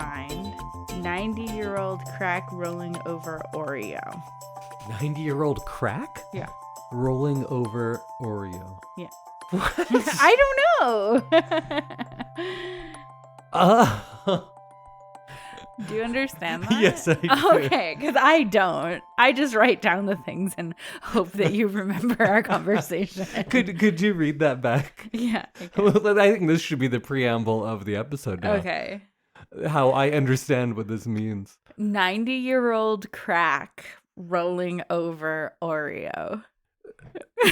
mind, 90-year-old crack rolling over Oreo. 90-year-old crack? Yeah. Rolling over Oreo. Yeah. What? I don't know. Do you understand that? Yes, I do. Okay, because I don't. I just write down the things and hope that you remember our conversation. Could you read that back? Yeah. Well, I think this should be the preamble of the episode now. Okay. How I understand what this means. 90-year-old crack rolling over Oreo.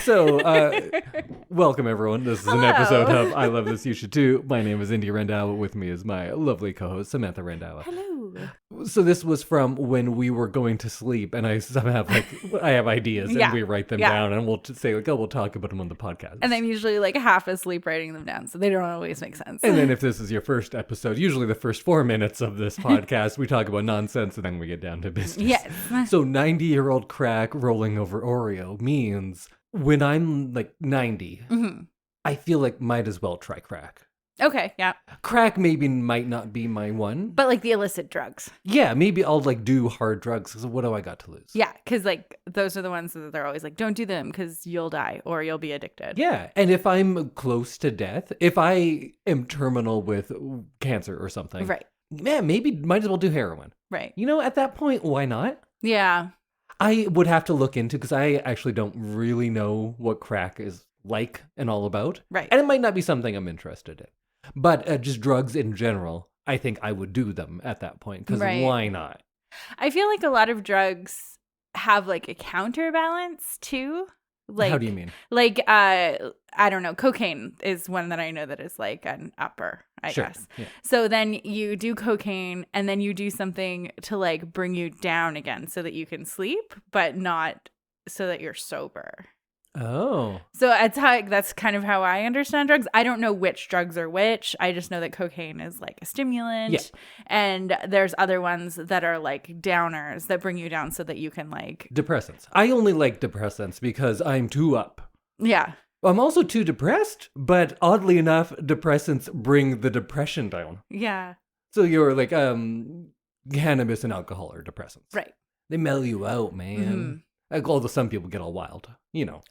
So, welcome everyone. This is an Hello. episode of I Love This, You Should Too. My name is Indy Randhawa. With me is my lovely co-host, Samantha Randhawa. Hello. So this was from when we were going to sleep, and I somehow I have ideas, and we write them down, and we'll say we'll talk about them on the podcast. And I'm usually half asleep writing them down, so they don't always make sense. And then if this is your first episode, usually the first 4 minutes of this podcast, we talk about nonsense, and then we get down to business. Yes. So 90-year-old crack rolling over Oreo means when I'm 90, I feel like might as well try crack. Okay, yeah. Crack might not be my one. But the illicit drugs. Yeah, maybe I'll do hard drugs because what do I got to lose? Yeah, because those are the ones that they're always don't do them because you'll die or you'll be addicted. Yeah, and if I'm close to death, if I am terminal with cancer or something, Right. Yeah, maybe might as well do heroin. Right. At that point, why not? Yeah. I would have to look into because I actually don't really know what crack is like and all about. Right. And it might not be something I'm interested in. But just drugs in general, I think I would do them at that point because why not? I feel like a lot of drugs have a counterbalance too. How do you mean? I don't know. Cocaine is one that I know that is an upper, I guess. Yeah. So then you do cocaine and then you do something to bring you down again so that you can sleep, but not so that you're sober. Oh. So that's kind of how I understand drugs. I don't know which drugs are which. I just know that cocaine is a stimulant. Yeah. And there's other ones that are downers that bring you down so that you can Depressants. I only like depressants because I'm too up. Yeah. I'm also too depressed, but oddly enough, depressants bring the depression down. Yeah. So you're cannabis and alcohol are depressants. Right. They mellow you out, man. Although some people get all wild,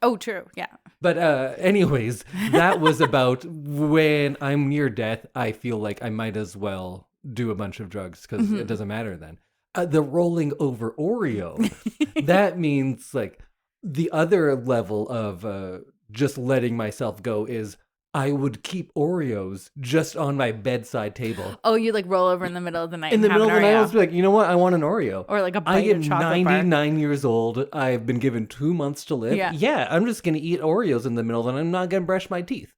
Oh, true. Yeah. But anyways, that was about when I'm near death, I feel like I might as well do a bunch of drugs because it doesn't matter then. The rolling over Oreo, that means the other level of just letting myself go is I would keep Oreos just on my bedside table. Oh, you roll over in the middle of the night. In the middle of the night, I was you know what? I want an Oreo. Or a I bite am of chocolate bar. 99 years old. I've been given 2 months to live. Yeah, I'm just going to eat Oreos in the middle and I'm not going to brush my teeth.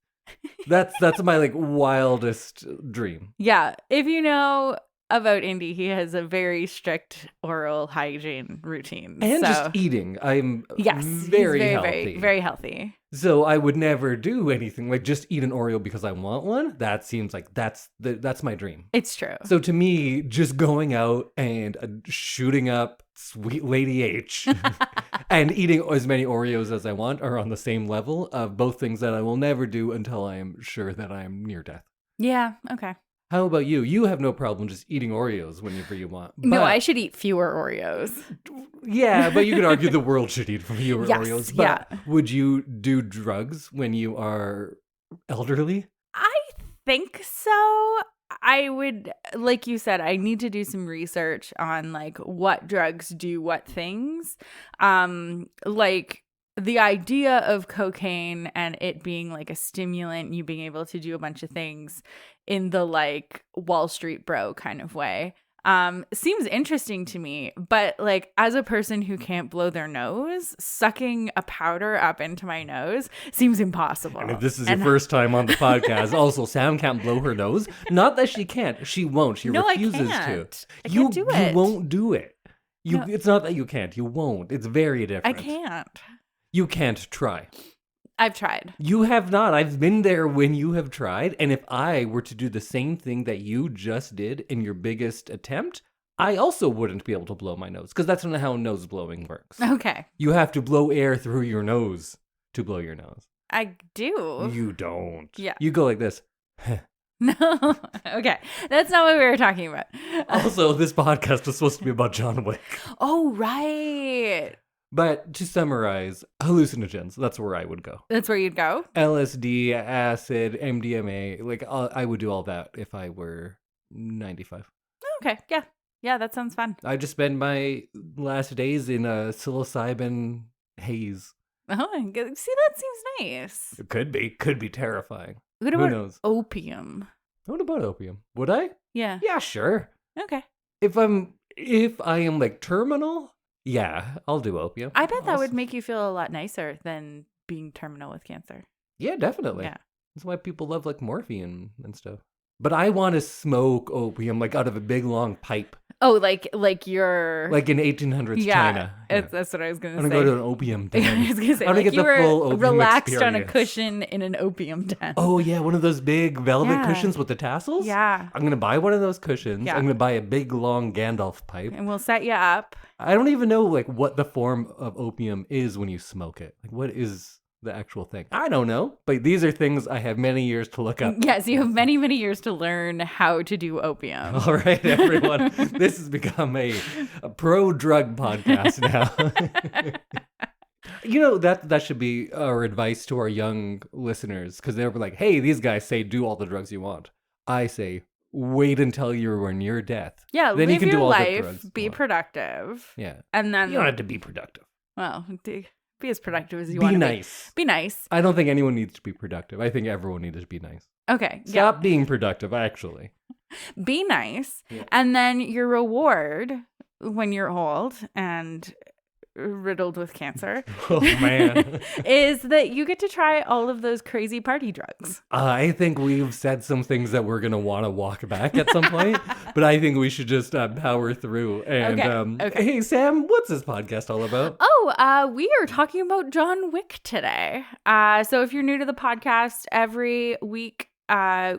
That's my wildest dream. Yeah. If you know about Indy, he has a very strict oral hygiene routine. And just eating. I'm very healthy. Very, very healthy. So I would never do anything just eat an Oreo because I want one. That seems that's my dream. It's true. So to me, just going out and shooting up Sweet Lady H and eating as many Oreos as I want are on the same level of both things that I will never do until I am sure that I am near death. Yeah. Okay. How about you? You have no problem just eating Oreos whenever you want. No, I should eat fewer Oreos. Yeah, but you could argue the world should eat fewer Yes, Oreos. But would you do drugs when you are elderly? I think so. I would, like you said, I need to do some research on what drugs do what things. The idea of cocaine and it being a stimulant, you being able to do a bunch of things in the Wall Street bro kind of way, seems interesting to me. But as a person who can't blow their nose, sucking a powder up into my nose seems impossible. And if this is your first time on the podcast, also Sam can't blow her nose. Not that she can't. She won't. She refuses to. I can't do it. You won't do it. No. It's not that you can't. You won't. It's very different. I can't. You can't try. I've tried. You have not. I've been there when you have tried. And if I were to do the same thing that you just did in your biggest attempt, I also wouldn't be able to blow my nose because that's not how nose blowing works. Okay. You have to blow air through your nose to blow your nose. I do. You don't. Yeah. You go like this. No. Okay. That's not what we were talking about. Also, this podcast was supposed to be about John Wick. Oh, right. But to summarize, hallucinogens, that's where I would go. That's where you'd go? LSD, acid, MDMA, like I would do all that if I were 95. Okay. Yeah. Yeah, that sounds fun. I just spend my last days in a psilocybin haze. Oh, see, that seems nice. It could be terrifying. What Who about knows? opium? What about opium? Would I? Yeah. Yeah, sure. Okay. If I am like terminal, yeah, I'll do opium. I bet that would make you feel a lot nicer than being terminal with cancer. Yeah, definitely. Yeah. That's why people love like morphine and stuff. But I want to smoke opium like out of a big long pipe. Oh, like you're Like in 1800s China. Yeah. That's what I was going to I'm say. going to go to an opium den. I was going to say, I'm gonna like get you the full were opium relaxed on a experience. cushion in an opium den. Oh, yeah, one of those big velvet Yeah. cushions with the tassels? Yeah. I'm going to buy one of those cushions. Yeah. I'm going to buy a big, long Gandalf pipe. And we'll set you up. I don't even know, like, what the form of opium is when you smoke it. Like, what is the actual thing? I don't know. But these are things I have many years to look up. Yes, you have many, many years to learn how to do opium. All right, everyone. This has become a pro-drug podcast now. You know, that should be our advice to our young listeners, because they were like, hey, these guys say do all the drugs you want. I say, wait until you're near death. Yeah, Then live you can your do all life, the drugs. be productive. Yeah. And then, You don't have to be productive. well, be as productive as you Be want to nice. be. Be nice. I don't think anyone needs to be productive. I think everyone needs to be nice. Okay. Stop being productive, actually. Yeah. Be nice. Yeah. And then your reward when you're old and riddled with cancer Oh, man. is that you get to try all of those crazy party drugs. I think we've said some things that we're going to want to walk back at some point, but I think we should just power through. And Okay. Hey, Sam, what's this podcast all about? Oh, we are talking about John Wick today. So if you're new to the podcast, every week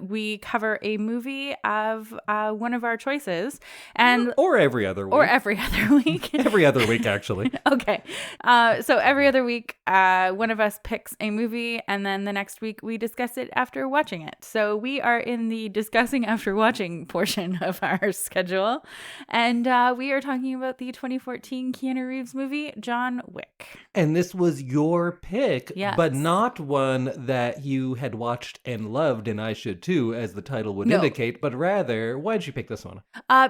we cover a movie of one of our choices, and Or every other week. or every other week. Every other week, actually. Okay. So every other week, one of us picks a movie, and then the next week we discuss it after watching it. So we are in the discussing after watching portion of our schedule, and we are talking about the 2014 Keanu Reeves movie, John Wick. And this was your pick, Yes. but not one that you had watched and loved, and I should too, as the title would No. indicate, but rather, why'd you pick this one?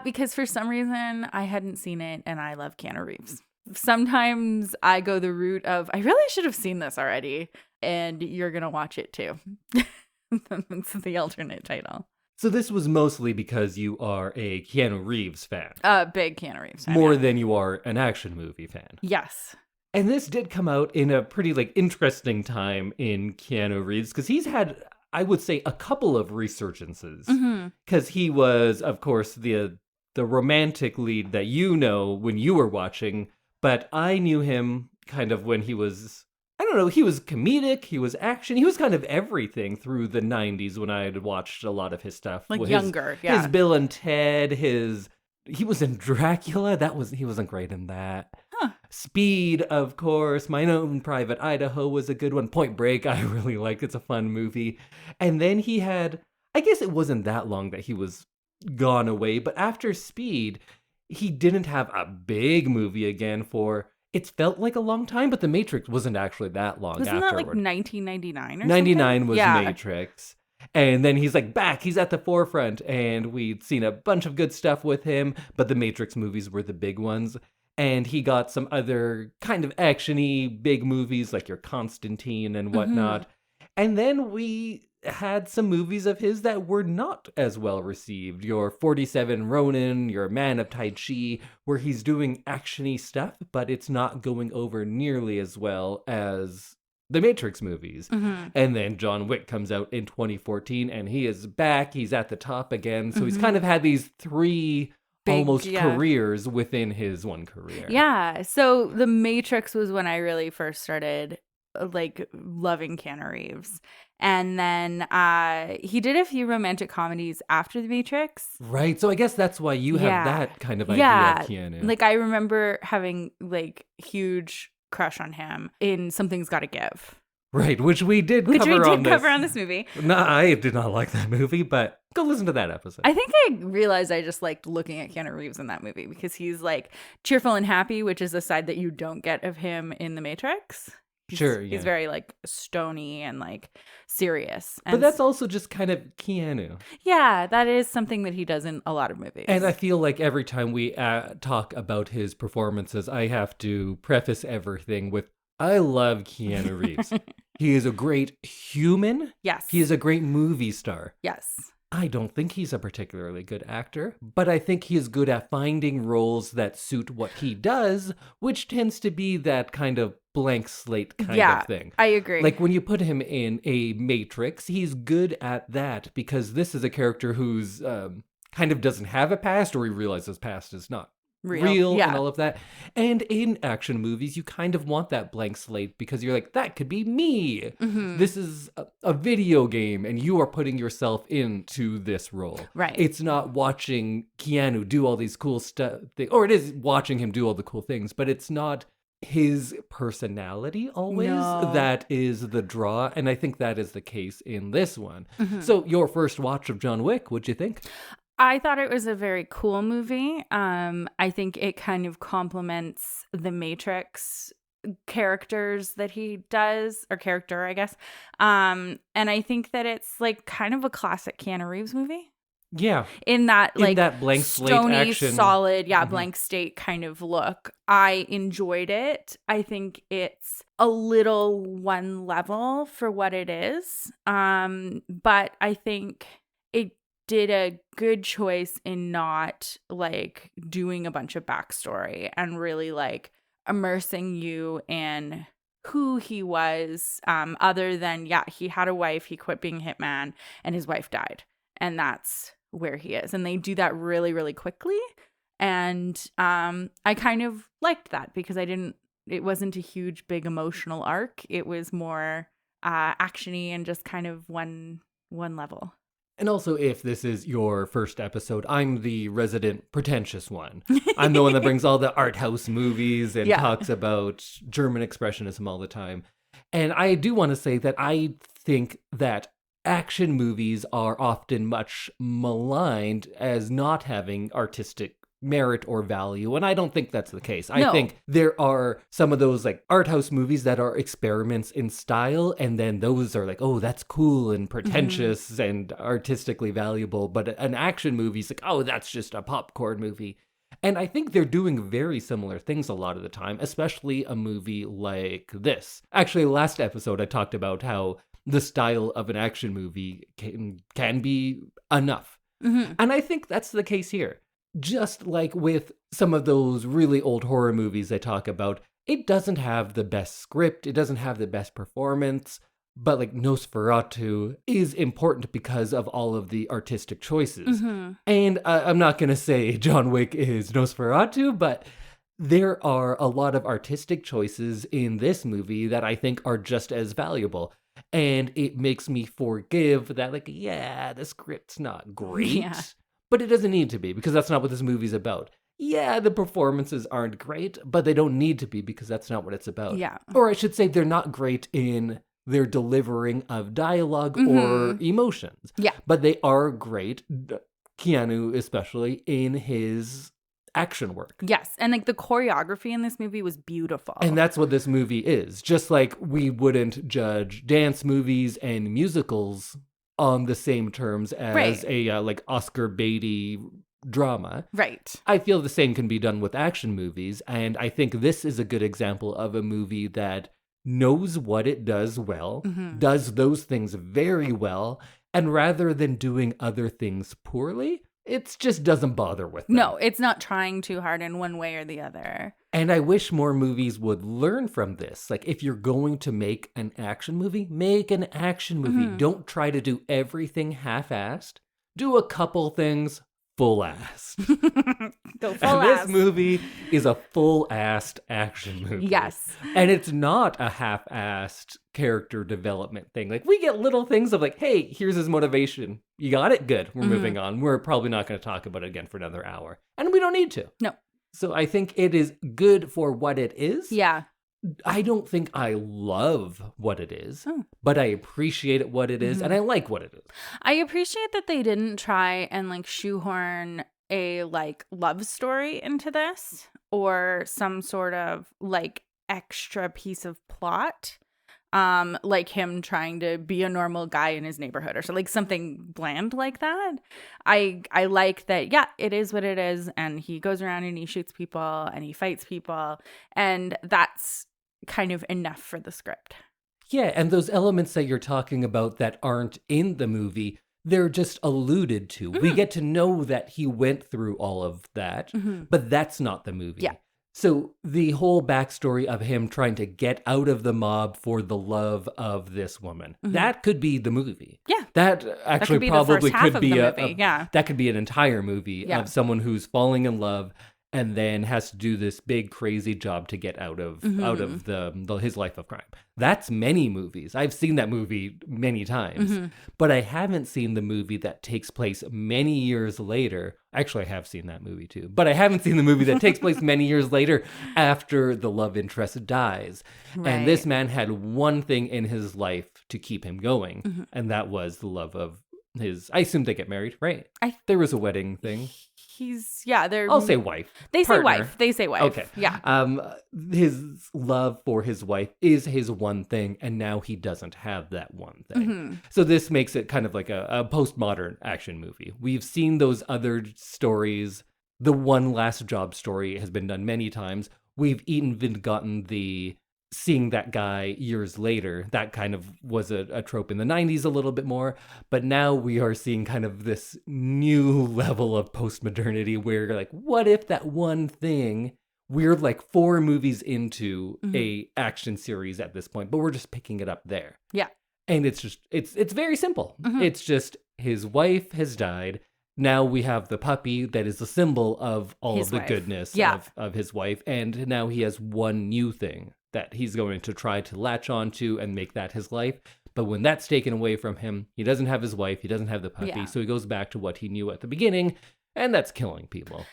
Because for some reason I hadn't seen it, and I love Keanu Reeves. Sometimes I go the route of, I really should have seen this already, and you're going to watch it too. That's the alternate title. So this was mostly because you are a Keanu Reeves fan. Big Keanu Reeves fan. More yeah. than you are an action movie fan. Yes. And this did come out in a pretty interesting time in Keanu Reeves, because he's had, I would say, a couple of resurgences. Because he was, of course, the romantic lead that you know when you were watching, but I knew him kind of when he was, I don't know, he was comedic, he was action, he was kind of everything through the 90s when I had watched a lot of his stuff. Like His- younger, yeah. His Bill and Ted, he was in Dracula, he wasn't great in that. Huh. Speed, of course. My Own Private Idaho was a good one. Point Break, I really liked. It's a fun movie. And then he had, I guess it wasn't that long that he was gone away, but after Speed, he didn't have a big movie again for, it felt like a long time, but The Matrix wasn't actually that long Wasn't afterward. that like 1999 or 99 something? was yeah. Matrix. And then he's like back, he's at the forefront, and we'd seen a bunch of good stuff with him, but the Matrix movies were the big ones. And he got some other kind of action-y big movies like your Constantine and whatnot. And then we had some movies of his that were not as well received. Your 47 Ronin, your Man of Tai Chi, where he's doing action-y stuff, but it's not going over nearly as well as the Matrix movies. And then John Wick comes out in 2014, and he is back. He's at the top again. So he's kind of had these three almost careers within his one career. Yeah. So The Matrix was when I really first started like loving Keanu Reeves. And then he did a few romantic comedies after The Matrix. Right. So I guess that's why you have that kind of idea of Keanu. Like I remember having like huge crush on him in Something's Gotta Give. Right, which we did which cover we on did this. cover on this movie. No, I did not like that movie, but go listen to that episode. I think I realized I just liked looking at Keanu Reeves in that movie because he's like cheerful and happy, which is a side that you don't get of him in The Matrix. He's very like stony and like serious. And but that's also just kind of Keanu. Yeah, that is something that he does in a lot of movies. And I feel like every time we talk about his performances, I have to preface everything with, I love Keanu Reeves. He is a great human. Yes. He is a great movie star. Yes. I don't think he's a particularly good actor, but I think he is good at finding roles that suit what he does, which tends to be that kind of blank slate kind of thing. I agree. Like when you put him in a Matrix, he's good at that because this is a character who's kind of doesn't have a past, or he realizes past is not real and all of that. And in action movies, you kind of want that blank slate because you're like, that could be me. Mm-hmm. This is a video game and you are putting yourself into this role. Right. It's not watching Keanu do all these cool stuff, or it is watching him do all the cool things, but it's not his personality always that is the draw. And I think that is the case in this one. Mm-hmm. So your first watch of John Wick, what'd you think? I thought it was a very cool movie. I think it kind of complements the Matrix characters that he does, or character, I guess. And I think that it's like kind of a classic Keanu Reeves movie. Yeah. In that like that blank slate stony, action. solid, blank slate kind of look. I enjoyed it. I think it's a little one level for what it is. But I think it did a good choice in not like doing a bunch of backstory and really like immersing you in who he was, other than he had a wife, he quit being hitman, and his wife died, and that's where he is. And they do that really, really quickly, and I kind of liked that because it wasn't a huge big emotional arc. It was more actiony and just kind of one level. And also, if this is your first episode, I'm the resident pretentious one. I'm the one that brings all the art house movies and talks about German expressionism all the time. And I do want to say that I think that action movies are often much maligned as not having artistic merit or value, and I don't think that's the case. I think there are some of those like art house movies that are experiments in style, and then those are like, oh, that's cool and pretentious and artistically valuable, but an action movie is like, oh, that's just a popcorn movie. And I think they're doing very similar things a lot of the time, especially a movie like this. Actually, last episode I talked about how the style of an action movie can be enough. Mm-hmm. And I think that's the case here. Just like with some of those really old horror movies I talk about, it doesn't have the best script, it doesn't have the best performance, but like Nosferatu is important because of all of the artistic choices. Mm-hmm. And I'm not going to say John Wick is Nosferatu, but there are a lot of artistic choices in this movie that I think are just as valuable. And it makes me forgive that, like, the script's not great. Yeah. But it doesn't need to be, because that's not what this movie's about. Yeah, the performances aren't great, but they don't need to be because that's not what it's about. Yeah. Or I should say they're not great in their delivering of dialogue or emotions. Yeah. But they are great, Keanu especially, in his action work. Yes, and like the choreography in this movie was beautiful. And that's what this movie is. Just like we wouldn't judge dance movies and musicals on the same terms as a like Oscar baity drama. Right. I feel the same can be done with action movies, and I think this is a good example of a movie that knows what it does well, does those things very well, and rather than doing other things poorly, it just doesn't bother with them. No, it's not trying too hard in one way or the other. And I wish more movies would learn from this. Like, if you're going to make an action movie, make an action movie. Don't try to do everything half-assed. Do a couple things full-assed. Go full-assed. And this movie is a full-assed action movie. Yes. And it's not a half-assed character development thing. Like, we get little things of like, hey, here's his motivation. You got it? Good. We're moving on. We're probably not going to talk about it again for another hour. And we don't need to. No. So I think it is good for what it is. Yeah. I don't think I love what it is, Oh. but I appreciate it what it is, and I like what it is. I appreciate that they didn't try and like shoehorn a like love story into this or some sort of like extra piece of plot. Like him trying to be a normal guy in his neighborhood or so, like something bland like that. I like that, yeah, it is what it is, and he goes around and he shoots people and he fights people, and that's kind of enough for the script. Yeah, and those elements that you're talking about that aren't in the movie, they're just alluded to. We get to know that he went through all of that, but that's not the movie. Yeah. So the whole backstory of him trying to get out of the mob for the love of this woman, that could be the movie. Yeah. That actually could be the probably first half could of be the movie, yeah. that could be an entire movie Yeah. of someone who's falling in love and then has to do this big crazy job to get out of his life of crime. That's many movies. I've seen that movie many times, but I haven't seen the movie that takes place many years later. Actually, I have seen that movie too, but I haven't seen the movie that takes place many years later after the love interest dies. Right. And this man had one thing in his life to keep him going, and that was the love of his, I assume they get married, right? There was a wedding thing. I'll say wife. They Partner. say wife. They say wife. Okay. Yeah. His love for his wife is his one thing, and now he doesn't have that one thing. So this makes it kind of like a postmodern action movie. We've seen those other stories. The One Last Job story has been done many times. We've even gotten the seeing that guy years later. That kind of was a trope in the 90s a little bit more. But now we are seeing kind of this new level of postmodernity where you're like, what if that one thing, we're like 4 movies into a action series at this point, but we're just picking it up there. Yeah. And it's just, it's very simple. It's just his wife has died. Now we have the puppy that is the symbol of all His of the wife. goodness Yeah. of his wife. And now he has one new thing that he's going to try to latch onto and make that his life. But when that's taken away from him, he doesn't have his wife, he doesn't have the puppy. Yeah. So he goes back to what he knew at the beginning, and that's killing people.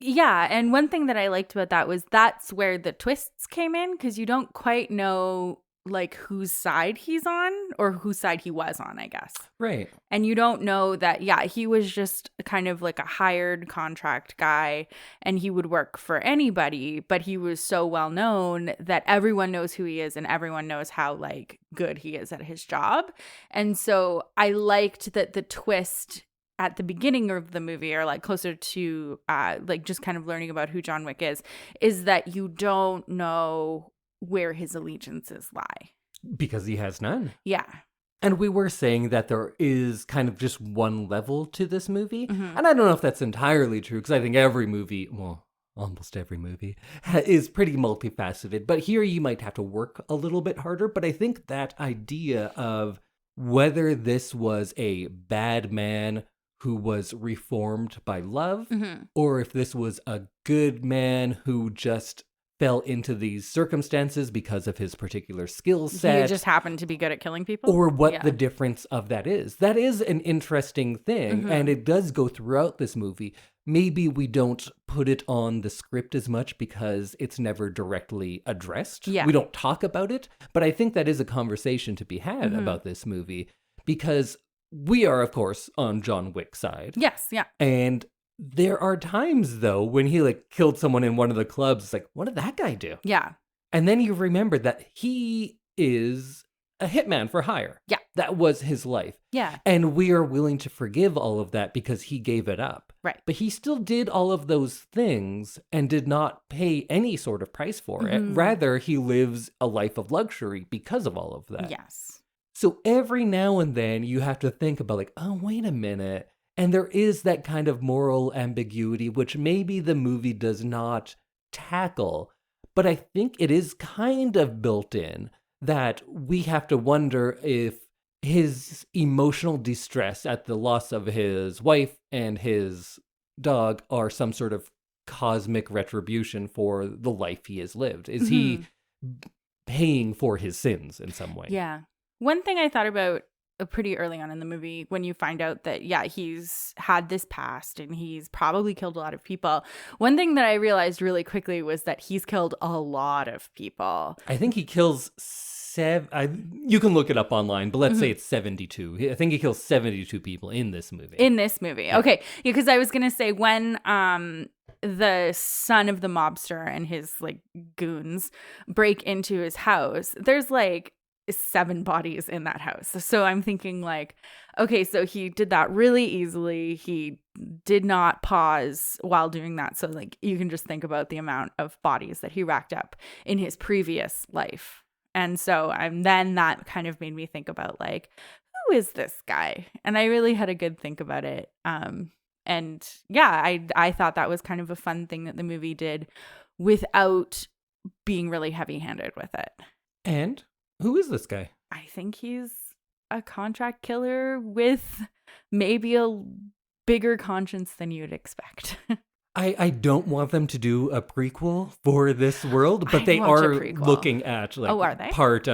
Yeah, and one thing that I liked about that was that's where the twists came in, because you don't quite know like whose side he's on or whose side he was on, I guess. Right. And you don't know that, yeah, he was just kind of like a hired contract guy and he would work for anybody, but he was so well known that everyone knows who he is and everyone knows how like good he is at his job. And so I liked that the twist at the beginning of the movie, or like closer to like just kind of learning about who John Wick is that you don't know where his allegiances lie. Because he has none. Yeah. And we were saying that there is kind of just one level to this movie. And I don't know if that's entirely true, because I think every movie, well, almost every movie, is pretty multifaceted. But here you might have to work a little bit harder. But I think that idea of whether this was a bad man who was reformed by love, or if this was a good man who just fell into these circumstances because of his particular skill set. He just happened to be good at killing people. Or what the difference of that is. That is an interesting thing, and it does go throughout this movie. Maybe we don't put it on the script as much because it's never directly addressed. Yeah. We don't talk about it, but I think that is a conversation to be had about this movie, because we are, of course, on John Wick's side. Yes, yeah. And there are times, though, when he like killed someone in one of the clubs. It's like, what did that guy do? Yeah. And then you remember that he is a hitman for hire. Yeah. That was his life. Yeah. And we are willing to forgive all of that because he gave it up. Right. But he still did all of those things and did not pay any sort of price for it. Rather, he lives a life of luxury because of all of that. Yes. So every now and then you have to think about like, oh, wait a minute. And there is that kind of moral ambiguity, which maybe the movie does not tackle. But I think it is kind of built in that we have to wonder if his emotional distress at the loss of his wife and his dog are some sort of cosmic retribution for the life he has lived. Is he paying for his sins in some way? Yeah. One thing I thought about pretty early on in the movie when you find out that, yeah, he's had this past and he's probably killed a lot of people. One thing that I realized really quickly was that he's killed a lot of people. I think he kills you can look it up online, but let's say it's 72. I think he kills 72 people in this movie. Yeah. Okay. Yeah, because I was going to say when the son of the mobster and his like goons break into his house, there's like 7 bodies in that house. So I'm thinking like, okay, so he did that really easily. He did not pause while doing that. So like you can just think about the amount of bodies that he racked up in his previous life. And so then that kind of made me think about like, who is this guy? And I really had a good think about it. And yeah, I thought that was kind of a fun thing that the movie did without being really heavy-handed with it. And who is this guy? I think he's a contract killer with maybe a bigger conscience than you'd expect. I don't want them to do a prequel for this world, but they are looking at like are they? part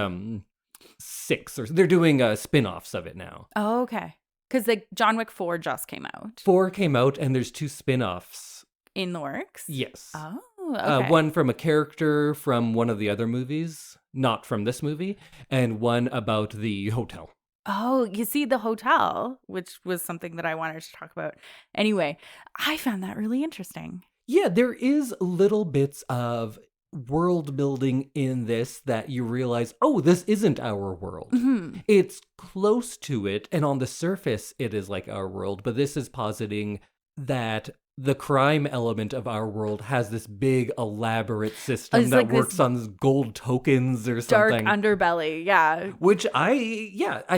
6 or they're doing spin-offs of it now. Oh, okay. Because like John Wick 4 just came out. 4 came out and there's 2 spin-offs. In the works? Yes. Oh, okay. One from a character from one of the other movies, not from this movie, and one about the hotel. Oh, you see, the hotel, which was something that I wanted to talk about. Anyway, I found that really interesting. Yeah, there is little bits of world building in this that you realize, oh, this isn't our world. Mm-hmm. It's close to it, and on the surface, it is like our world, but this is positing that the crime element of our world has this big elaborate system that like works on gold tokens or something. Dark underbelly, yeah. Which I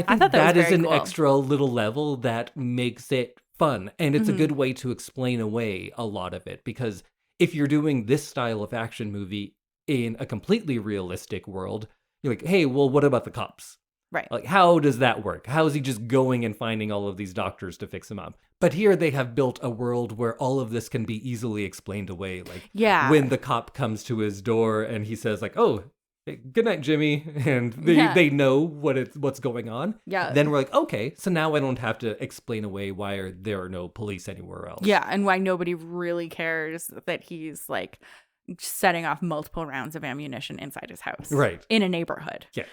think that is an extra little level that makes it fun. And it's a good way to explain away a lot of it. Because if you're doing this style of action movie in a completely realistic world, you're like, hey, well, what about the cops? Right. Like, how does that work? How is he just going and finding all of these doctors to fix him up? But here they have built a world where all of this can be easily explained away. Like, when the cop comes to his door and he says, like, oh, hey, good night, Jimmy. And they know what's going on. Yeah. Then we're like, okay, so now I don't have to explain away why there are no police anywhere else. Yeah, and why nobody really cares that he's, like, setting off multiple rounds of ammunition inside his house. Right. In a neighborhood. Yeah.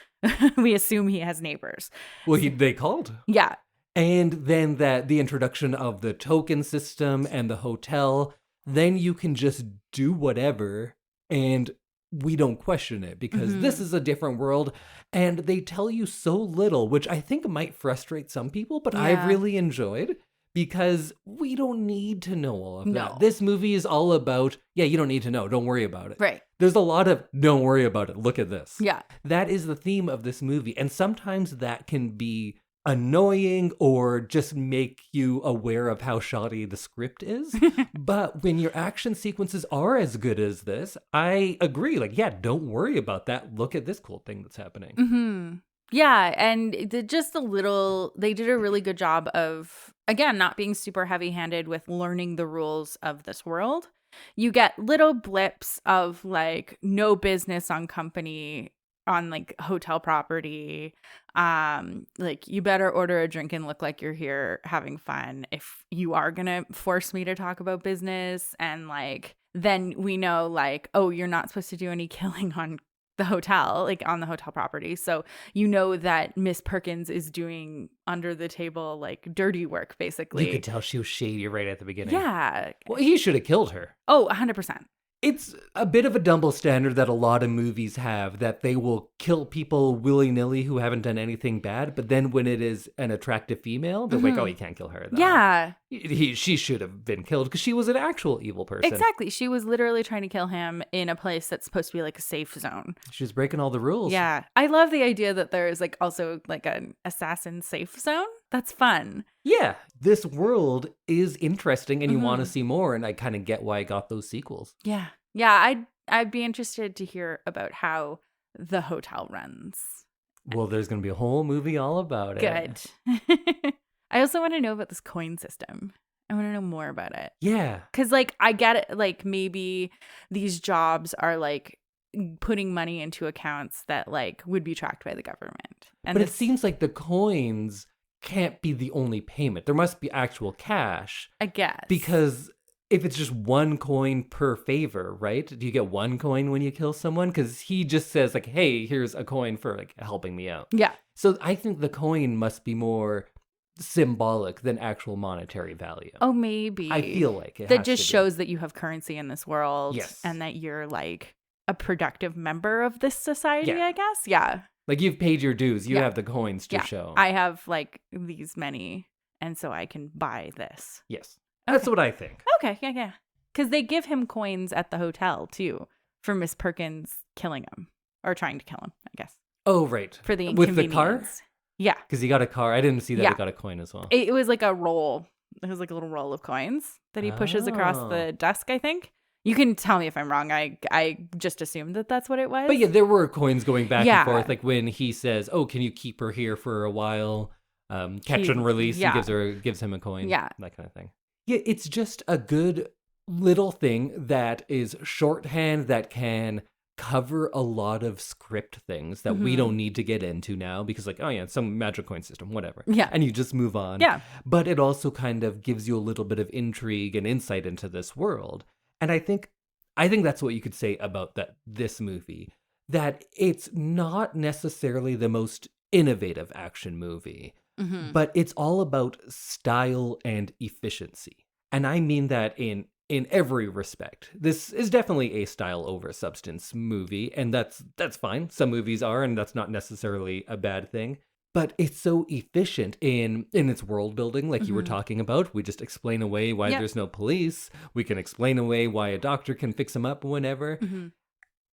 We assume he has neighbors. Well, they called. Yeah. And then the introduction of the token system and the hotel, then you can just do whatever and we don't question it because this is a different world and they tell you so little, which I think might frustrate some people, but I really enjoyed. Because we don't need to know all of that. This movie is all about, you don't need to know. Don't worry about it. Right. There's a lot of, don't worry about it. Look at this. Yeah. That is the theme of this movie. And sometimes that can be annoying or just make you aware of how shoddy the script is. But when your action sequences are as good as this, I agree. Like, don't worry about that. Look at this cool thing that's happening. Mm-hmm. Yeah, and they did a really good job of, again, not being super heavy-handed with learning the rules of this world. You get little blips of, like, no business on like, hotel property. Like, you better order a drink and look like you're here having fun if you are gonna force me to talk about business. And, like, then we know, like, oh, you're not supposed to do any killing on the hotel, like on the hotel property. So you know that Miss Perkins is doing under the table, like, dirty work, basically. You could tell she was shady right at the beginning. Yeah. Well, he should have killed her. Oh, 100%. It's a bit of a double standard that a lot of movies have, that they will kill people willy-nilly who haven't done anything bad, but then when it is an attractive female, they're like, oh, you can't kill her. Though. Yeah. She should have been killed because she was an actual evil person. Exactly. She was literally trying to kill him in a place that's supposed to be like a safe zone. She was breaking all the rules. Yeah. I love the idea that there is like also like an assassin safe zone. That's fun. Yeah. This world is interesting and you want to see more. And I kind of get why I got those sequels. Yeah. Yeah. I'd be interested to hear about how the hotel runs. Well, there's going to be a whole movie all about it. Good. I also want to know about this coin system. I want to know more about it. Yeah. Because, like, I get it. Like, maybe these jobs are, like, putting money into accounts that like would be tracked by the government. And but it seems like the coins can't be the only payment. There must be actual cash. I guess. Because if it's just one coin per favor, right? Do you get one coin when you kill someone? Because he just says like, hey, here's a coin for like helping me out. Yeah. So I think the coin must be more symbolic than actual monetary value. Oh, maybe. I feel like it that has just to be. shows that you have currency in this world. Yes. And that you're like a productive member of this society, Yeah. I guess. Yeah. Like you've paid your dues. You Yeah. have the coins to Yeah. show. I have like these many, and so I can buy this. Yes. That's what I think. Okay, yeah. Because they give him coins at the hotel, too, for Miss Perkins killing him. Or trying to kill him, I guess. Oh, right. For the With inconvenience. the car? Yeah. Because he got a car. I didn't see that Yeah. he got a coin as well. It was like a roll. It was like a little roll of coins that he pushes across the desk, I think. You can tell me if I'm wrong. I just assumed that that's what it was. But yeah, there were coins going back Yeah. and forth. Like when he says, oh, can you keep her here for a while? Catch and release. yeah. He gives him a coin. Yeah. That kind of thing. Yeah, it's just a good little thing that is shorthand that can cover a lot of script things that we don't need to get into now because like, oh yeah, it's some magic coin system, whatever. Yeah. And you just move on. Yeah. But it also kind of gives you a little bit of intrigue and insight into this world. And I think that's what you could say about this movie, that it's not necessarily the most innovative action movie, but it's all about style and efficiency. And I mean that in every respect. This is definitely a style over substance movie, and that's fine. Some movies are, and that's not necessarily a bad thing. But it's so efficient in its world building, like you were talking about. We just explain away why there's no police. We can explain away why a doctor can fix him up whenever.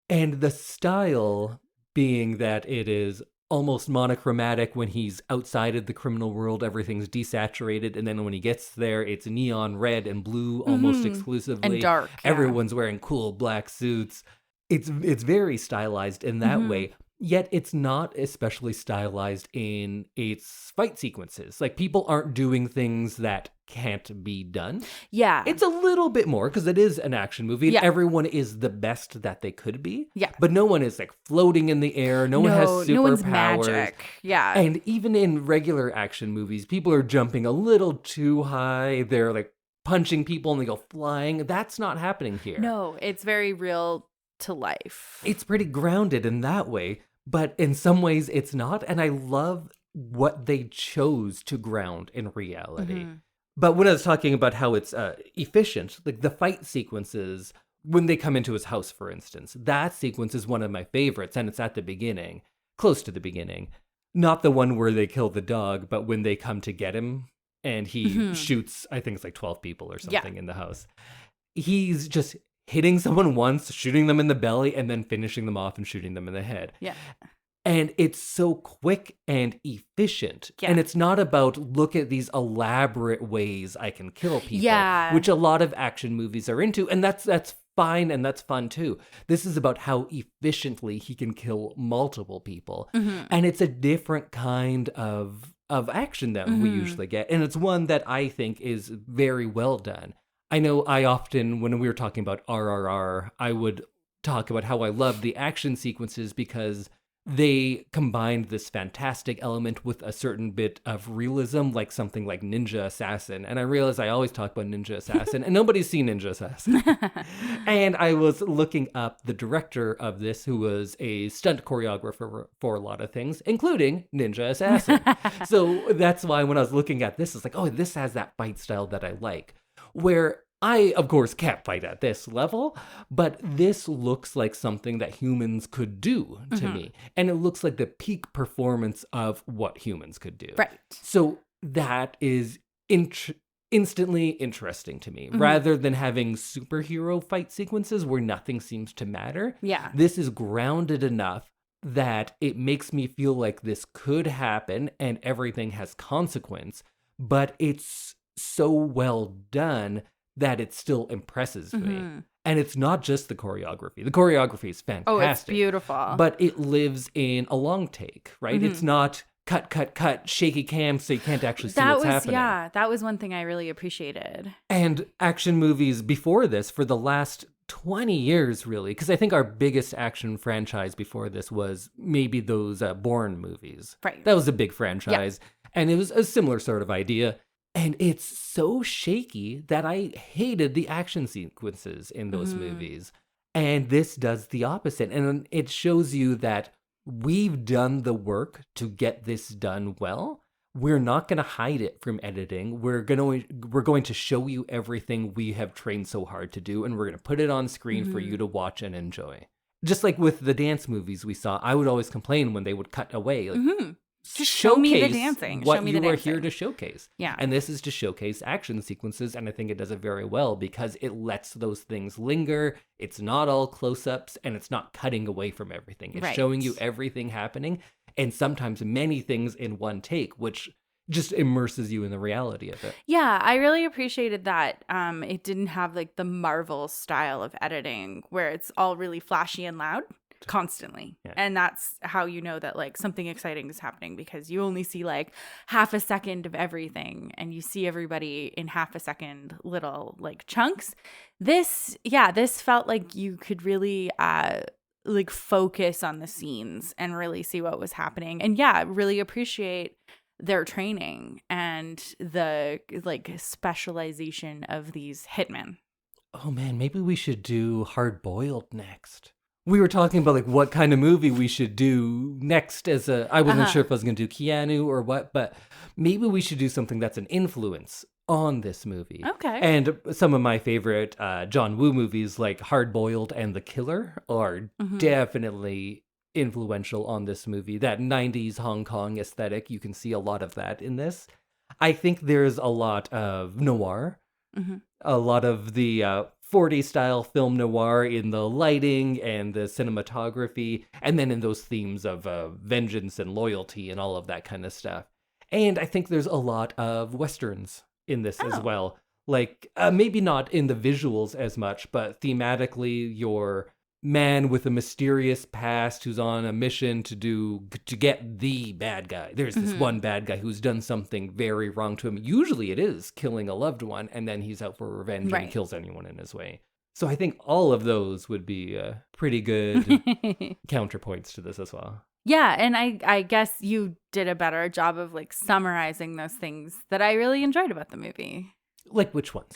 And the style being that it is almost monochromatic when he's outside of the criminal world, everything's desaturated, and then when he gets there, it's neon red and blue almost exclusively. And dark. Yeah. Everyone's wearing cool black suits. It's very stylized in that way. Yet it's not especially stylized in its fight sequences. Like, people aren't doing things that can't be done. Yeah. It's a little bit more because it is an action movie and everyone is the best that they could be. Yeah. But no one is like floating in the air. No one has superpowers. No one's magic. Yeah. And even in regular action movies, people are jumping a little too high. They're like punching people and they go flying. That's not happening here. No, it's very real to life. It's pretty grounded in that way, but in some ways it's not. And I love what they chose to ground in reality. But when I was talking about how it's efficient, like the fight sequences, when they come into his house, for instance, that sequence is one of my favorites, and it's at the beginning, close to the beginning. Not the one where they kill the dog, but when they come to get him, and he shoots, I think it's like 12 people or something in the house. He's just hitting someone once, shooting them in the belly, and then finishing them off and shooting them in the head. Yeah. And it's so quick and efficient. Yeah. And it's not about, look at these elaborate ways I can kill people, Yeah. which a lot of action movies are into. And that's fine and that's fun too. This is about how efficiently he can kill multiple people. And it's a different kind of action that we usually get. And it's one that I think is very well done. I know I often, when we were talking about RRR, I would talk about how I love the action sequences because they combined this fantastic element with a certain bit of realism, like something like Ninja Assassin. And I realize I always talk about Ninja Assassin, and nobody's seen Ninja Assassin. And I was looking up the director of this, who was a stunt choreographer for a lot of things, including Ninja Assassin. So that's why when I was looking at this, it's like, oh, this has that fight style that I like. Where I, of course, can't fight at this level, but this looks like something that humans could do to me. And it looks like the peak performance of what humans could do. Right. So that is instantly interesting to me. Rather than having superhero fight sequences where nothing seems to matter. Yeah. This is grounded enough that it makes me feel like this could happen and everything has consequence, but it's so well done that it still impresses me. And it's not just the choreography. The choreography is fantastic. Oh, it's beautiful. But it lives in a long take, right? It's not cut, shaky cam so you can't actually see what's happening. Yeah, that was one thing I really appreciated. And action movies before this, for the last 20 years, really, because I think our biggest action franchise before this was maybe those Bourne movies. Right. That was a big franchise, and it was a similar sort of idea. And it's so shaky that I hated the action sequences in those movies. And this does the opposite. And it shows you that we've done the work to get this done well. We're not going to hide it from editing. We're going to show you everything we have trained so hard to do, and we're going to put it on screen for you to watch and enjoy. Just like with the dance movies we saw, I would always complain when they would cut away. Like, just show me the dancing. What show me you the are dancing. here to showcase. Yeah. And this is to showcase action sequences, and I think it does it very well because it lets those things linger. It's not all close-ups, and it's not cutting away from everything. It's showing you everything happening, and sometimes many things in one take, which just immerses you in the reality of it. Yeah, I really appreciated that. It didn't have like the Marvel style of editing where it's all really flashy and loud constantly. Yeah. And that's how you know that like something exciting is happening, because you only see like half a second of everything and you see everybody in half a second little like chunks. This felt like you could really like focus on the scenes and really see what was happening. And yeah, really appreciate their training and the like specialization of these hitmen. Oh man, maybe we should do Hard Boiled next. We were talking about like what kind of movie we should do next as I wasn't sure if I was going to do Keanu or what, but maybe we should do something that's an influence on this movie. Okay. And some of my favorite John Woo movies like Hard Boiled and The Killer are definitely influential on this movie. That 90s Hong Kong aesthetic, you can see a lot of that in this. I think there's a lot of noir, a lot of the 40s style film noir in the lighting and the cinematography, and then in those themes of vengeance and loyalty and all of that kind of stuff. And I think there's a lot of westerns in this as well. Like, maybe not in the visuals as much, but thematically, your man with a mysterious past who's on a mission to get the bad guy. There's this one bad guy who's done something very wrong to him. Usually it is killing a loved one, and then he's out for revenge and kills anyone in his way. So I think all of those would be pretty good counterpoints to this as well. Yeah, and I guess you did a better job of like summarizing those things that I really enjoyed about the movie. Like which ones?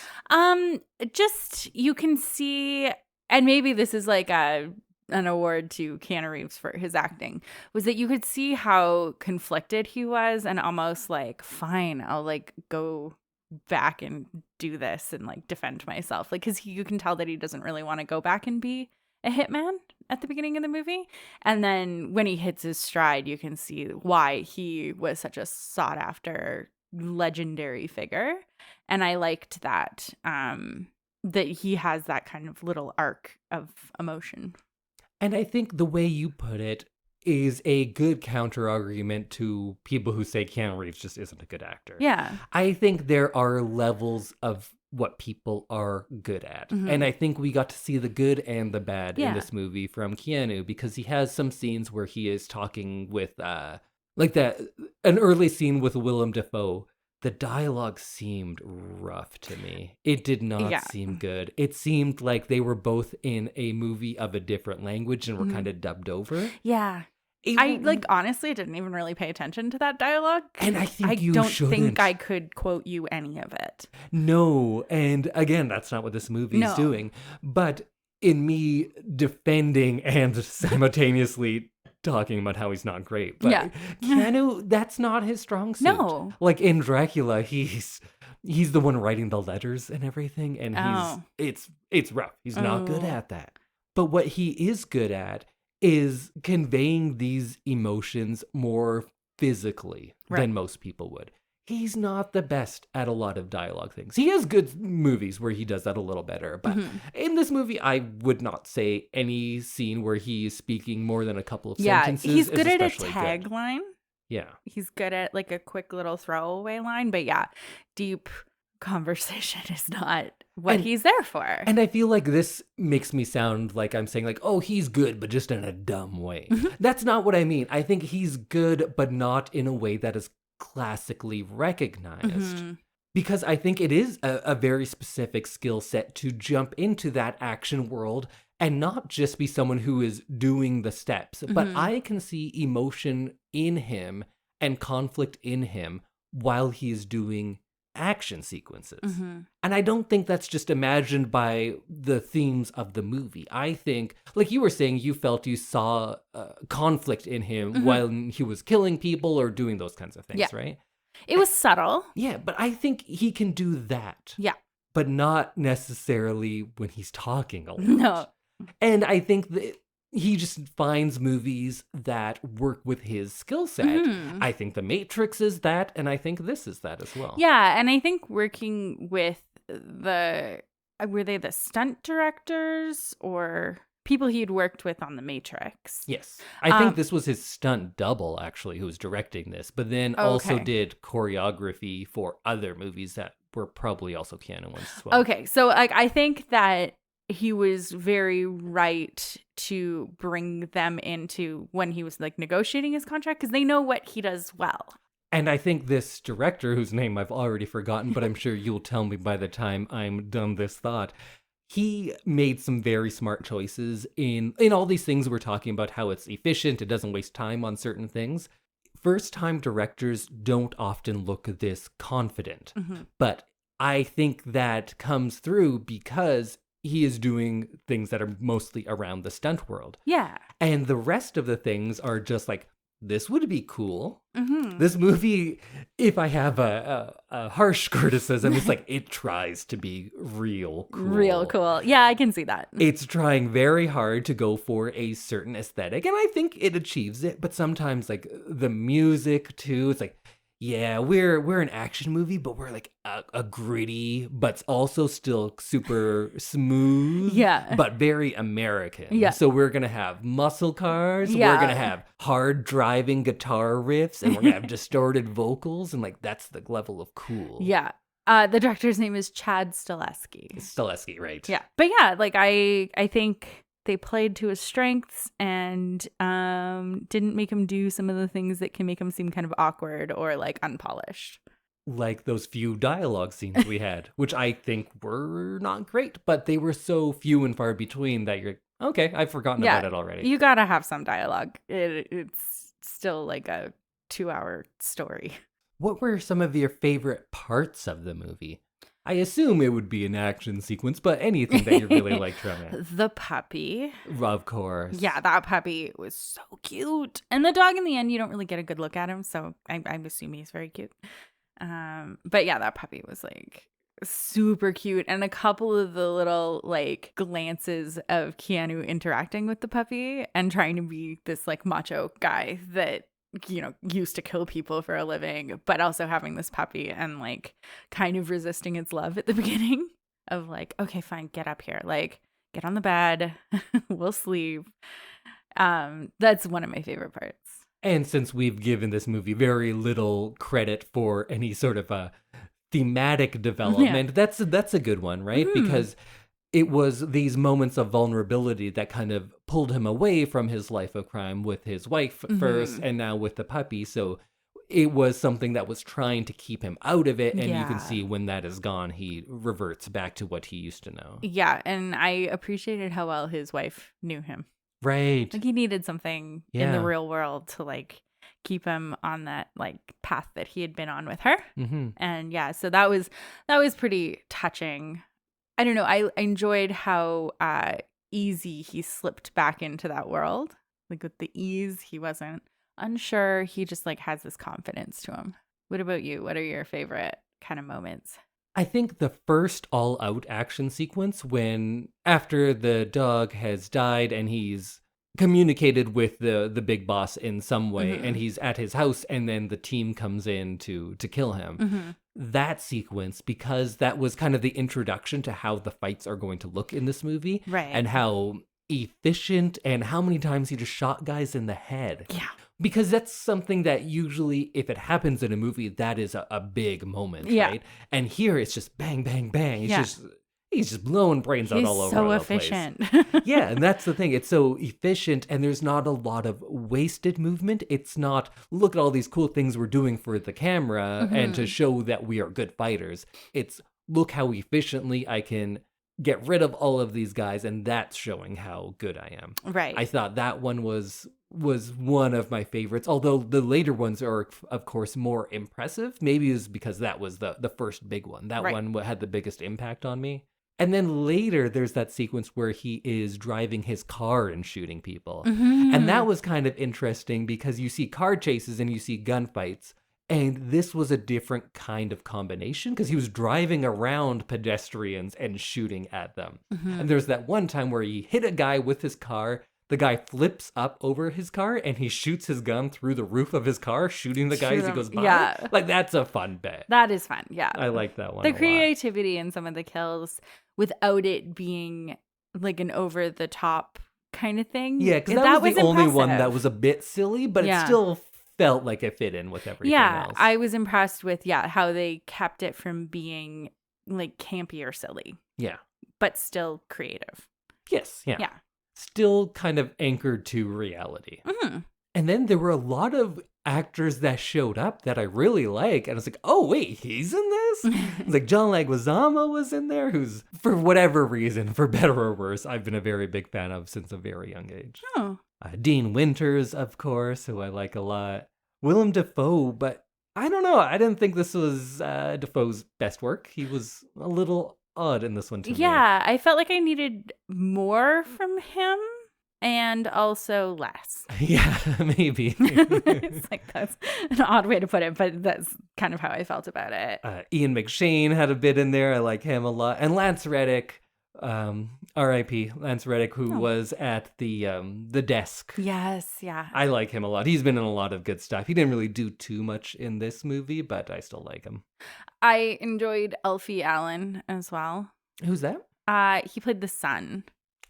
Just you can see. And maybe this is like an award to Keanu Reeves for his acting, was that you could see how conflicted he was and almost like, fine, I'll like go back and do this and like defend myself. Like, because you can tell that he doesn't really want to go back and be a hitman at the beginning of the movie. And then when he hits his stride, you can see why he was such a sought after legendary figure. And I liked that. That he has that kind of little arc of emotion. And I think the way you put it is a good counter argument to people who say Keanu Reeves just isn't a good actor. Yeah. I think there are levels of what people are good at. And I think we got to see the good and the bad in this movie from Keanu, because he has some scenes where he is talking with like an early scene with Willem Dafoe. The dialogue seemed rough to me. It did not seem good. It seemed like they were both in a movie of a different language and were kind of dubbed over. Yeah. I like honestly didn't even really pay attention to that dialogue. And I think you don't shouldn't. think I could quote you any of it. No. And again, that's not what this movie is doing. But in me defending and simultaneously talking about how he's not great, but Keanu, that's not his strong suit. No, like in Dracula, he's the one writing the letters and everything, and it's rough. He's not good at that. But what he is good at is conveying these emotions more physically than most people would. He's not the best at a lot of dialogue things. He has good movies where he does that a little better. But in this movie, I would not say any scene where he's speaking more than a couple of sentences. Yeah, he's good at a tagline. Yeah. He's good at like a quick little throwaway line. But yeah, deep conversation is not what he's there for. And I feel like this makes me sound like I'm saying like, oh, he's good, but just in a dumb way. That's not what I mean. I think he's good, but not in a way that is classically recognized. Because I think it is a very specific skill set to jump into that action world and not just be someone who is doing the steps. But I can see emotion in him and conflict in him while he is doing action sequences. And I don't think that's just imagined by the themes of the movie. I think, like you were saying, you felt you saw conflict in him while he was killing people or doing those kinds of things, right? It was subtle. Yeah, but I think he can do that. Yeah. But not necessarily when he's talking a lot. No. And I think that he just finds movies that work with his skill set. I think The Matrix is that, and I think this is that as well. Yeah, and I think working with were they the stunt directors or people he'd worked with on The Matrix? Yes. I think this was his stunt double, actually, who was directing this, but then also did choreography for other movies that were probably also Keanu ones as well. Okay, so like I think that he was very right to bring them into when he was like negotiating his contract because they know what he does well. And I think this director, whose name I've already forgotten, but I'm sure you'll tell me by the time I'm done this thought, he made some very smart choices in all these things we're talking about, how it's efficient, it doesn't waste time on certain things. First-time directors don't often look this confident, but I think that comes through because he is doing things that are mostly around the stunt world. Yeah. And the rest of the things are just like, this would be cool. This movie, if I have a harsh criticism, it's like it tries to be real cool. Real cool. Yeah, I can see that. It's trying very hard to go for a certain aesthetic, and I think it achieves it. But sometimes, like the music too, it's like, yeah, we're an action movie, but we're like a gritty, but also still super smooth. Yeah. But very American. Yeah. So we're going to have muscle cars. Yeah. We're going to have hard driving guitar riffs. And we're going to have distorted vocals. And like, that's the level of cool. Yeah. The director's name is Chad Stahelski. Stahelski, right. Yeah. But yeah, like I think they played to his strengths and didn't make him do some of the things that can make him seem kind of awkward or like unpolished. Like those few dialogue scenes we had, which I think were not great, but they were so few and far between that you're like, okay, I've forgotten about it already. You gotta have some dialogue. It's still like a 2-hour story. What were some of your favorite parts of the movie? I assume it would be an action sequence, but anything that you really liked from it. The puppy. Of course. Yeah, that puppy was so cute. And the dog in the end, you don't really get a good look at him, so I'm assuming he's very cute. But yeah, that puppy was like super cute. And a couple of the little like glances of Keanu interacting with the puppy and trying to be this like macho guy that, you know, used to kill people for a living, but also having this puppy and like kind of resisting its love at the beginning of like, okay, fine, get up here, like get on the bed, we'll sleep. That's one of my favorite parts. And since we've given this movie very little credit for any sort of a thematic development, that's a good one, right? Because it was these moments of vulnerability that kind of pulled him away from his life of crime with his wife first and now with the puppy. So it was something that was trying to keep him out of it. And you can see when that is gone, he reverts back to what he used to know. Yeah. And I appreciated how well his wife knew him. Right. Like he needed something in the real world to like keep him on that like path that he had been on with her. And yeah, so that was pretty touching. I don't know. I enjoyed how easy he slipped back into that world. Like with the ease, he wasn't unsure. He just like has this confidence to him. What about you? What are your favorite kind of moments? I think the first all-out action sequence when after the dog has died and he's communicated with the big boss in some way and he's at his house and then the team comes in to kill him. That sequence, because that was kind of the introduction to how the fights are going to look in this movie. Right. And how efficient and how many times he just shot guys in the head. Yeah. Because that's something that usually, if it happens in a movie, that is a big moment, right? And here it's just bang, bang, bang. It's just, he's just blowing brains out all over so the efficient. place. Yeah, and that's the thing. It's so efficient, and there's not a lot of wasted movement. It's not, look at all these cool things we're doing for the camera and to show that we are good fighters. It's, look how efficiently I can get rid of all of these guys, and that's showing how good I am. Right. I thought that one was one of my favorites, although the later ones are, of course, more impressive. Maybe it was because that was the first big one. That one had the biggest impact on me. And then later, there's that sequence where he is driving his car and shooting people. And that was kind of interesting because you see car chases and you see gunfights. And this was a different kind of combination because he was driving around pedestrians and shooting at them. And there's that one time where he hit a guy with his car. The guy flips up over his car and he shoots his gun through the roof of his car, shooting the guy as he goes by. Yeah. Like, that's a fun bit. That is fun. Yeah. I like that one. The creativity in some of the kills without it being like an over the top kind of thing. Yeah, because that was the only one impressive. that was a bit silly, but it still felt like it fit in with everything else. I was impressed with, how they kept it from being like campy or silly. Yeah. But still creative. Yes. Yeah. Yeah. Still kind of anchored to reality. And then there were a lot of actors that showed up that I really like. And I was like, oh, wait, he's in this? It's like John Leguizamo was in there, who's, for whatever reason, for better or worse, I've been a very big fan of since a very young age. Oh. Dean Winters, of course, who I like a lot. Willem Dafoe, but I don't know. I didn't think this was Dafoe's best work. He was a little odd in this one to me. Yeah, I felt like I needed more from him and also less. Yeah, maybe. It's like, that's an odd way to put it, but that's kind of how I felt about it. Ian McShane had a bit in there. I like him a lot. And Lance Reddick, R.I.P. Lance Reddick, who was at the desk. Yes, yeah. I like him a lot. He's been in a lot of good stuff. He didn't really do too much in this movie, but I still like him. I enjoyed Alfie Allen as well. Who's that? He played the son.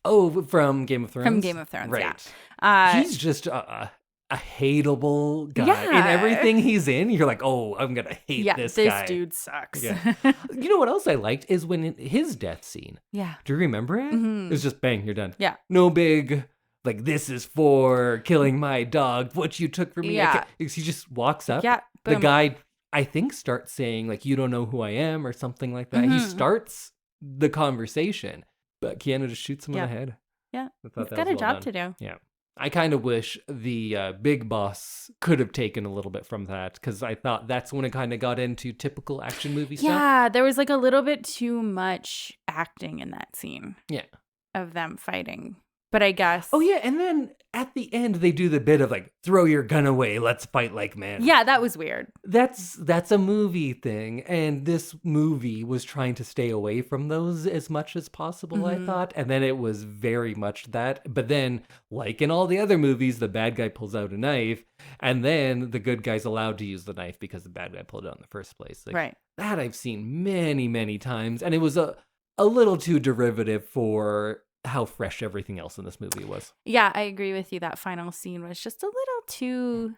Oh, from Game of Thrones? From Game of Thrones, right. Yeah. He's just a hateable guy. In everything he's in, you're like, oh, I'm going to hate this guy. This dude sucks. Yeah. You know what else I liked is when his death scene. Yeah. Do you remember it? It was just bang, you're done. Yeah. No big, like, this is for killing my dog, what you took from me. Yeah. He just walks up. Yeah. The guy, I think, starts saying, like, you don't know who I am or something like that. He starts the conversation, but Keanu just shoots him in the head. Yeah. He's got a job to do. Yeah. I kind of wish the big boss could have taken a little bit from that, because I thought that's when it kind of got into typical action movie stuff. Yeah, there was like a little bit too much acting in that scene. Yeah. Of them fighting. But I guess. Oh, yeah. And then at the end, they do the bit of like, throw your gun away. Let's fight like men. Yeah, that was weird. That's a movie thing. And this movie was trying to stay away from those as much as possible, I thought. And then it was very much that. But then, like in all the other movies, the bad guy pulls out a knife. And then the good guy's allowed to use the knife because the bad guy pulled it out in the first place. Like, right. That I've seen many, many times. And it was a little too derivative for how fresh everything else in this movie was. Yeah, I agree with you. That final scene was just a little too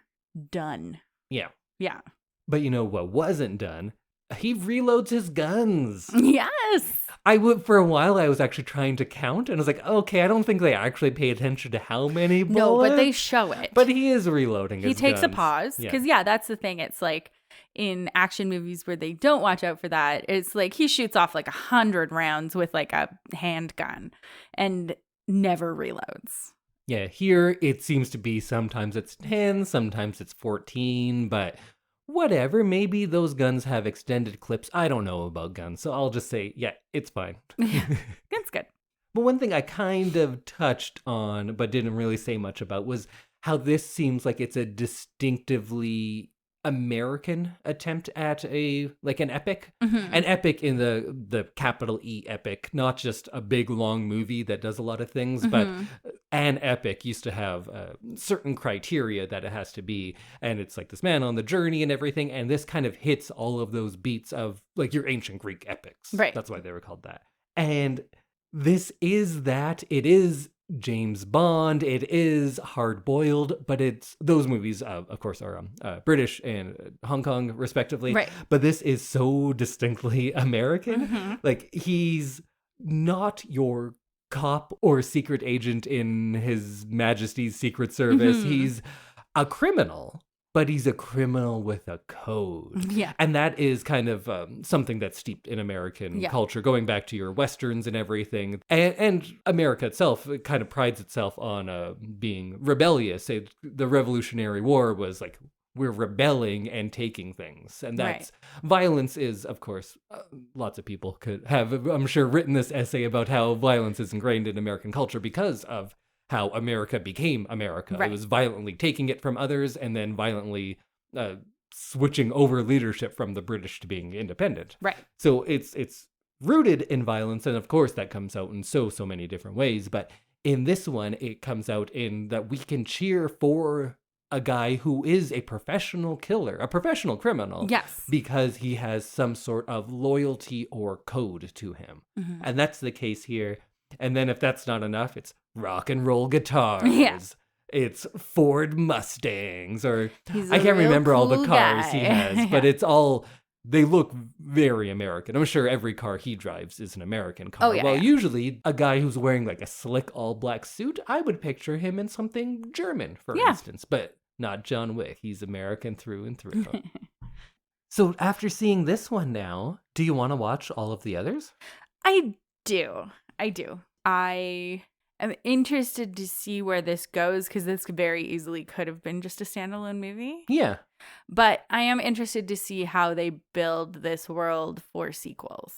done. Yeah. Yeah. But you know what wasn't done? He reloads his guns. Yes. For a while, I was actually trying to count, and I was like, okay, I don't think they actually pay attention to how many bullets. No, but they show it. But he is reloading his guns. He takes a pause. Because, that's the thing. It's like in action movies where they don't watch out for that, it's like he shoots off like 100 rounds with like a handgun and never reloads. Yeah, here it seems to be sometimes it's 10, sometimes it's 14, but whatever. Maybe those guns have extended clips. I don't know about guns, so I'll just say, yeah, it's fine. It's good. But one thing I kind of touched on, but didn't really say much about, was how this seems like it's a distinctively American attempt at an epic. An epic in the capital E epic, not just a big long movie that does a lot of things, but an epic used to have certain criteria that it has to be, and it's like this man on the journey and everything, and this kind of hits all of those beats of like your ancient Greek epics. Right. That's why they were called that. And this is that. It is James Bond, it is hard-boiled, but those movies, of course, are British and Hong Kong, respectively. Right. But this is so distinctly American. Like, he's not your cop or secret agent in His Majesty's Secret Service. Mhm. He's a criminal, but he's a criminal with a code. Yeah. And that is kind of something that's steeped in American culture, going back to your Westerns and everything. And America itself kind of prides itself on being rebellious. The Revolutionary War was like, we're rebelling and taking things. And that's violence is, of course, lots of people could have, I'm sure, written this essay about how violence is ingrained in American culture because of how America became America. It was violently taking it from others and then violently switching over leadership from the British to being independent. Right. So it's rooted in violence. And of course, that comes out in so many different ways. But in this one, it comes out in that we can cheer for a guy who is a professional killer, a professional criminal. Yes. Because he has some sort of loyalty or code to him. Mm-hmm. And that's the case here. And then if that's not enough, it's rock and roll guitars. Yeah. It's Ford Mustangs, or I can't remember all the cars he has, but it's all, they look very American. I'm sure every car he drives is an American car. Usually a guy who's wearing like a slick all black suit, I would picture him in something German, for instance, but not John Wick. He's American through and through. So after seeing this one now, do you want to watch all of the others? I do. I am interested to see where this goes because this very easily could have been just a standalone movie. Yeah. But I am interested to see how they build this world for sequels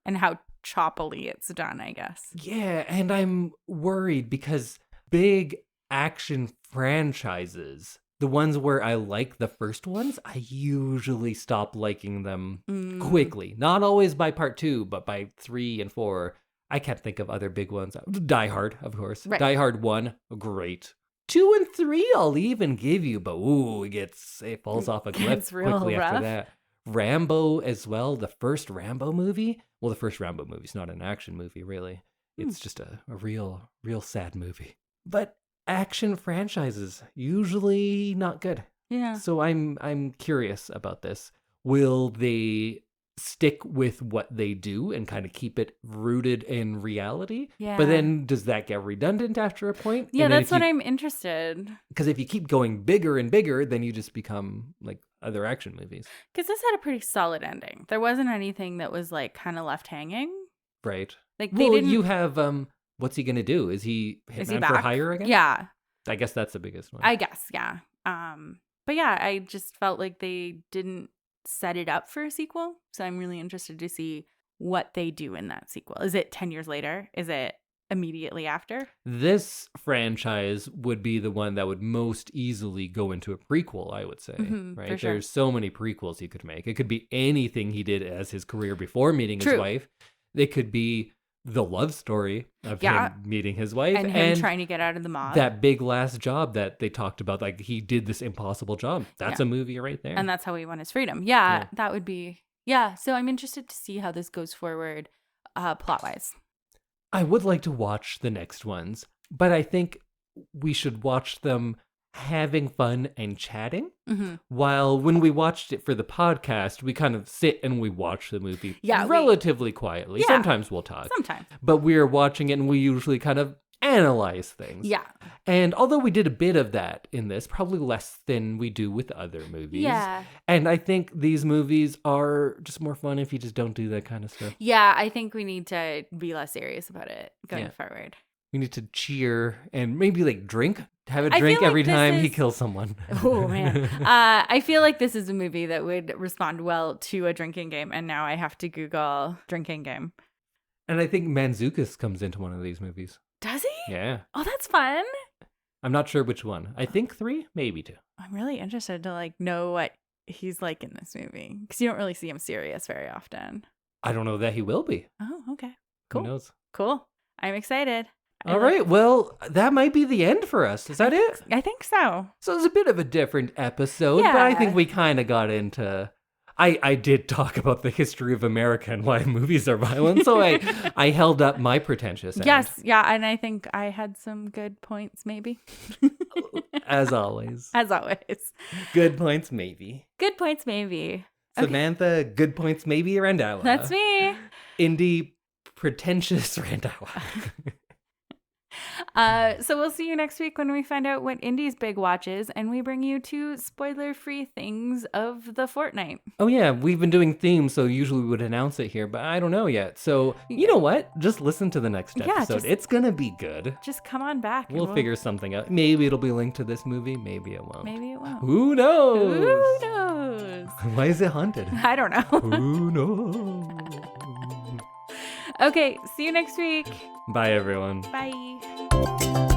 and how choppily it's done, I guess. Yeah, and I'm worried because big action franchises, the ones where I like the first ones, I usually stop liking them quickly. Not always by part 2, but by 3 and 4. I can't think of other big ones. Die Hard, of course. Right. Die Hard 1, great. 2 and 3, I'll even give you, but it falls off a cliff quickly after that. Rambo as well, the first Rambo movie. Well, the first Rambo movie's not an action movie, really. It's just a real sad movie. But action franchises, usually not good. Yeah. So I'm curious about this. Will they stick with what they do and kind of keep it rooted in reality? Yeah. But then does that get redundant after a point? Yeah, that's what I'm interested. Because if you keep going bigger and bigger, then you just become like other action movies. Because this had a pretty solid ending. There wasn't anything that was like kind of left hanging. Right. Like they didn't... you have what's he gonna do? Is he hitman for hire again? Yeah. I guess that's the biggest one. I guess, yeah. But yeah, I just felt like they didn't set it up for a sequel. So I'm really interested to see what they do in that sequel. Is it 10 years later? Is it immediately after? This franchise would be the one that would most easily go into a prequel, I would say. Right? For sure. There's so many prequels he could make. It could be anything he did as his career before meeting his wife. It could be the love story of him meeting his wife and him trying to get out of the mob. That big last job that they talked about, like he did this impossible job. That's a movie right there. And that's how he won his freedom. Yeah, that would be, so I'm interested to see how this goes forward plot-wise. I would like to watch the next ones, but I think we should watch them having fun and chatting. While when we watched it for the podcast, we kind of sit and we watch the movie relatively quietly. Sometimes we'll talk. Sometimes. But we're watching it and we usually kind of analyze things. Yeah. And although we did a bit of that in this, probably less than we do with other movies. Yeah. And I think these movies are just more fun if you just don't do that kind of stuff. Yeah, I think we need to be less serious about it going forward. We need to cheer and maybe like drink. Have a drink every time he kills someone. Oh, man. I feel like this is a movie that would respond well to a drinking game. And now I have to Google drinking game. And I think Mantzoukas comes into one of these movies. Does he? Yeah. Oh, that's fun. I'm not sure which one. I think 3, maybe 2. I'm really interested to like know what he's like in this movie. Because you don't really see him serious very often. I don't know that he will be. Oh, okay. Cool. Who knows? Cool. I'm excited. All right. Well, that might be the end for us. Is that it? I think so. So it's a bit of a different episode, but I think we kind of got into... I did talk about the history of America and why movies are violent, so I held up my pretentious end. Yes, yeah, and I think I had some good points, maybe. As always. As always. Good points, maybe. Good points, maybe. Samantha, good points, maybe, Randhawa. That's me. Indy, pretentious Randhawa. So we'll see you next week when we find out what Indy's big watch is, and we bring you 2 spoiler-free things of the fortnight. Oh yeah, we've been doing themes, so usually we would announce it here, but I don't know yet. So you know what? Just listen to the next episode. It's gonna be good. Just come on back. We'll figure something out. Maybe it'll be linked to this movie. Maybe it won't. Maybe it won't. Who knows? Who knows? Why is it haunted? I don't know. Who knows? Okay, see you next week. Bye, everyone. Bye.